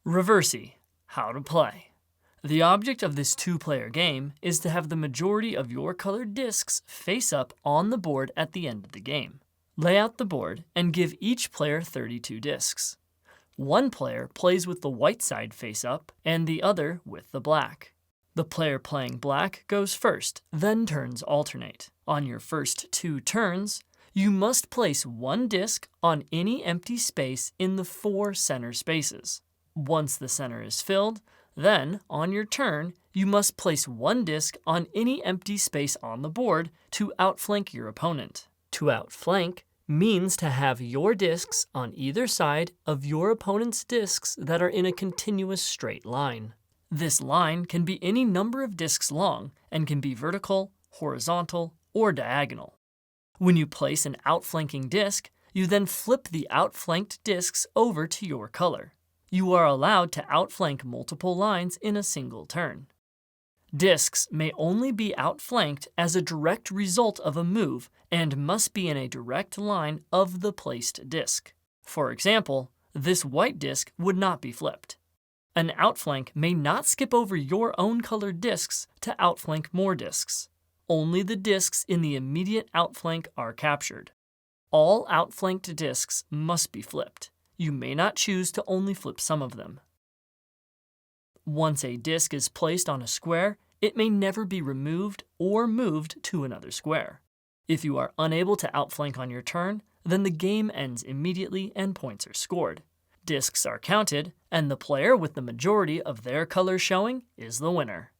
Reversi, how to play. The object of this two-player game is to have the majority of your colored discs face up on the board at the end of the game. Lay out the board and give each player 32 discs. One player plays with the white side face up and the other with the black. The player playing black goes first, then turns alternate. On your first 2 turns, you must place one disc on any empty space in the 4 center spaces. Once the center is filled, then, on your turn, you must place one disc on any empty space on the board to outflank your opponent. To outflank means to have your discs on either side of your opponent's discs that are in a continuous straight line. This line can be any number of discs long and can be vertical, horizontal, or diagonal. When you place an outflanking disc, you then flip the outflanked discs over to your color. You are allowed to outflank multiple lines in a single turn. Discs may only be outflanked as a direct result of a move and must be in a direct line of the placed disc. For example, this white disc would not be flipped. An outflank may not skip over your own colored discs to outflank more discs. Only the discs in the immediate outflank are captured. All outflanked discs must be flipped. You may not choose to only flip some of them. Once a disc is placed on a square, it may never be removed or moved to another square. If you are unable to outflank on your turn, then the game ends immediately and points are scored. Discs are counted, and the player with the majority of their colors showing is the winner.